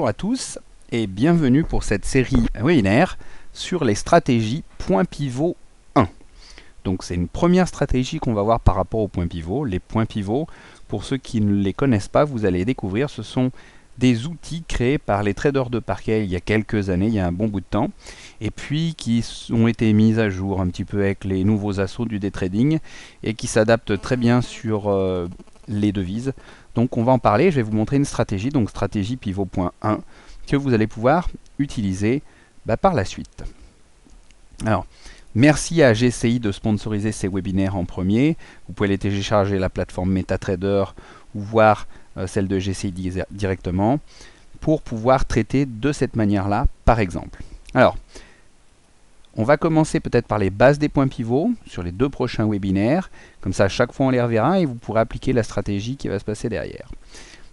Bonjour à tous et bienvenue pour cette série webinaire sur les stratégies point pivot 1. Donc c'est une première stratégie qu'on va voir par rapport aux points pivots. Les points pivots, pour ceux qui ne les connaissent pas, vous allez découvrir, ce sont des outils créés par les traders de parquet il y a quelques années, il y a un bon bout de temps, et puis qui ont été mis à jour un petit peu avec les nouveaux assauts du day trading et qui s'adaptent très bien sur les devises. Donc on va en parler, je vais vous montrer une stratégie, donc stratégie pivot.1, que vous allez pouvoir utiliser par la suite. Alors, merci à GCI de sponsoriser ces webinaires en premier. Vous pouvez les télécharger la plateforme MetaTrader ou voir celle de GCI directement pour pouvoir traiter de cette manière-là, par exemple. Alors, on va commencer peut-être par les bases des points pivots sur les 2 prochains webinaires. Comme ça, à chaque fois, on les reverra et vous pourrez appliquer la stratégie qui va se passer derrière.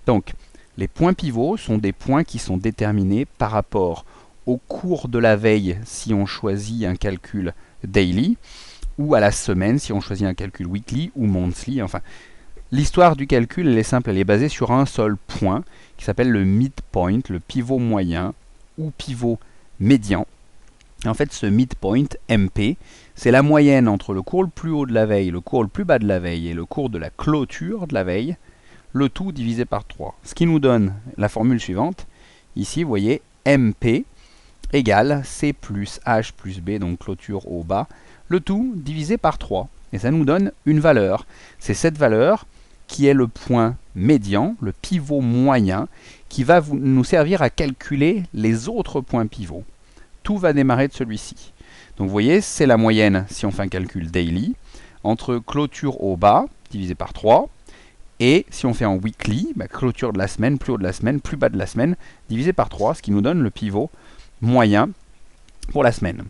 Donc, les points pivots sont des points qui sont déterminés par rapport au cours de la veille si on choisit un calcul daily ou à la semaine si on choisit un calcul weekly ou monthly. Enfin, l'histoire du calcul, elle est simple, elle est basée sur un seul point qui s'appelle le midpoint, le pivot moyen ou pivot médian. En fait, ce midpoint, MP, c'est la moyenne entre le cours le plus haut de la veille, le cours le plus bas de la veille et le cours de la clôture de la veille, le tout divisé par 3. Ce qui nous donne la formule suivante. Ici, vous voyez, MP égale C plus H plus B, donc clôture au bas, le tout divisé par 3. Et ça nous donne une valeur. C'est cette valeur qui est le point médian, le pivot moyen, qui va nous servir à calculer les autres points pivots. Tout va démarrer de celui-ci. Donc vous voyez, c'est la moyenne, si on fait un calcul daily, entre clôture au bas, divisé par 3, et si on fait en weekly, clôture de la semaine, plus haut de la semaine, plus bas de la semaine, divisé par 3, ce qui nous donne le pivot moyen pour la semaine.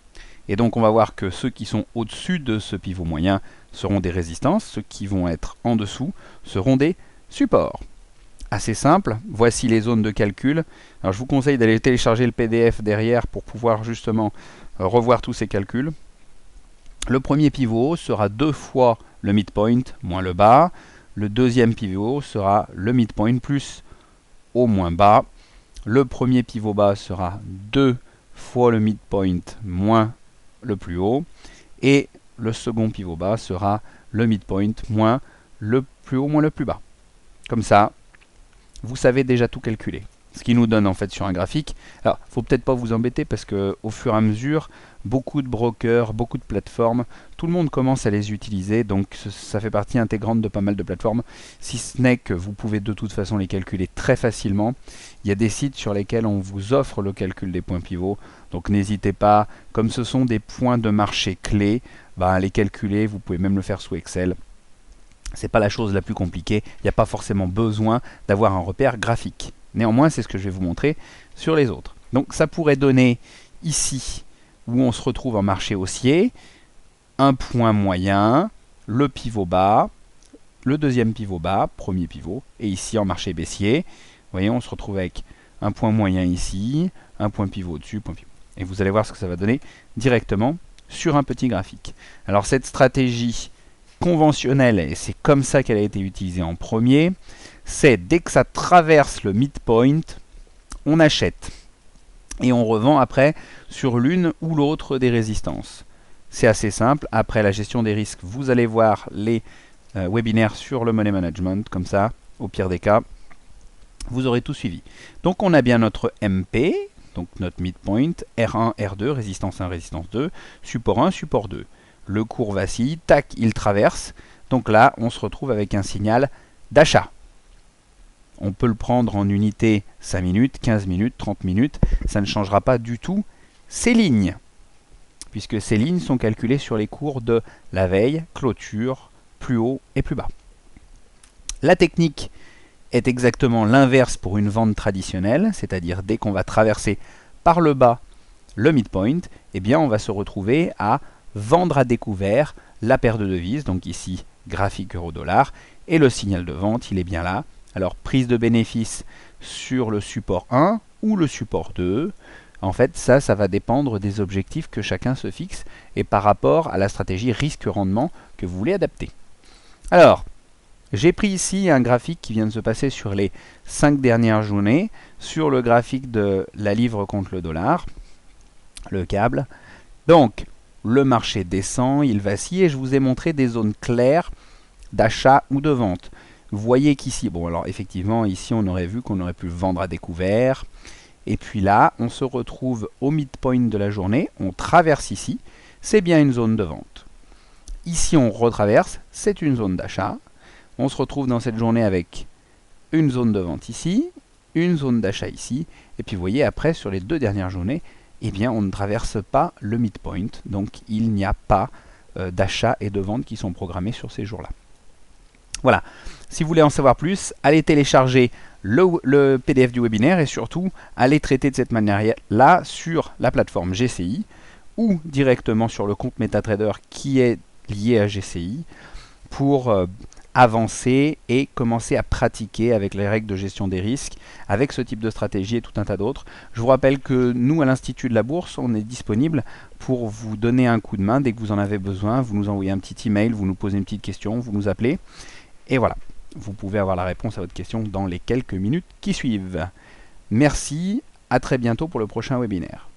Et donc on va voir que ceux qui sont au-dessus de ce pivot moyen seront des résistances, ceux qui vont être en dessous seront des supports. Assez simple, voici les zones de calcul. Alors je vous conseille d'aller télécharger le PDF derrière pour pouvoir justement revoir tous ces calculs. Le premier pivot sera 2 fois le midpoint moins le bas. Le deuxième pivot sera le midpoint plus au moins bas. Le premier pivot bas sera 2 fois le midpoint moins le plus haut. Et le second pivot bas sera le midpoint moins le plus haut moins le plus bas. Comme ça, vous savez déjà tout calculer. Ce qui nous donne en fait sur un graphique. Alors, il ne faut peut-être pas vous embêter parce que au fur et à mesure, beaucoup de brokers, beaucoup de plateformes, tout le monde commence à les utiliser. Donc, ça fait partie intégrante de pas mal de plateformes. Si ce n'est que vous pouvez de toute façon les calculer très facilement. Il y a des sites sur lesquels on vous offre le calcul des points pivots. Donc, n'hésitez pas. Comme ce sont des points de marché clés, à les calculer. Vous pouvez même le faire sous Excel. C'est pas la chose la plus compliquée, il n'y a pas forcément besoin d'avoir un repère graphique. Néanmoins, c'est ce que je vais vous montrer sur les autres. Donc ça pourrait donner ici, où on se retrouve en marché haussier, un point moyen, le pivot bas, le deuxième pivot bas, premier pivot, et ici en marché baissier, vous voyez, on se retrouve avec un point moyen ici, un point pivot au-dessus, point pivot. Et vous allez voir ce que ça va donner directement sur un petit graphique. Alors cette stratégie conventionnelle, et c'est comme ça qu'elle a été utilisée en premier, c'est dès que ça traverse le midpoint, on achète et on revend après sur l'une ou l'autre des résistances. C'est assez simple. Après la gestion des risques, vous allez voir les webinaires sur le money management, comme ça, au pire des cas, vous aurez tout suivi. Donc on a bien notre MP, donc notre midpoint, R1, R2, résistance 1, résistance 2, support 1, support 2. Le cours vacille, tac, il traverse. Donc là, on se retrouve avec un signal d'achat. On peut le prendre en unité 5 minutes, 15 minutes, 30 minutes. Ça ne changera pas du tout ces lignes, puisque ces lignes sont calculées sur les cours de la veille, clôture, plus haut et plus bas. La technique est exactement l'inverse pour une vente traditionnelle, c'est-à-dire dès qu'on va traverser par le bas le midpoint, eh bien on va se retrouver à vendre à découvert la paire de devises, donc ici graphique euro-dollar, et le signal de vente, il est bien là. Alors prise de bénéfice sur le support 1 ou le support 2, en fait ça va dépendre des objectifs que chacun se fixe et par rapport à la stratégie risque-rendement que vous voulez adapter. Alors, J'ai pris ici un graphique qui vient de se passer sur les 5 dernières journées, sur le graphique de la livre contre le dollar, le câble. Donc, le marché descend, il vacille et je vous ai montré des zones claires d'achat ou de vente. Vous voyez qu'ici, bon alors effectivement, ici on aurait vu qu'on aurait pu vendre à découvert. Et puis là, on se retrouve au midpoint de la journée, on traverse ici, c'est bien une zone de vente. Ici on retraverse, c'est une zone d'achat. On se retrouve dans cette journée avec une zone de vente ici, une zone d'achat ici, et puis vous voyez après sur les 2 dernières journées, eh bien on ne traverse pas le midpoint, donc il n'y a pas d'achat et de vente qui sont programmés sur ces jours-là. Voilà, si vous voulez en savoir plus, allez télécharger le PDF du webinaire et surtout allez traiter de cette manière-là sur la plateforme GCI ou directement sur le compte MetaTrader qui est lié à GCI pour avancer et commencer à pratiquer avec les règles de gestion des risques, avec ce type de stratégie et tout un tas d'autres. Je vous rappelle que nous, à l'Institut de la Bourse, on est disponible pour vous donner un coup de main dès que vous en avez besoin. Vous nous envoyez un petit email, vous nous posez une petite question, vous nous appelez. Et voilà, vous pouvez avoir la réponse à votre question dans les quelques minutes qui suivent. Merci, à très bientôt pour le prochain webinaire.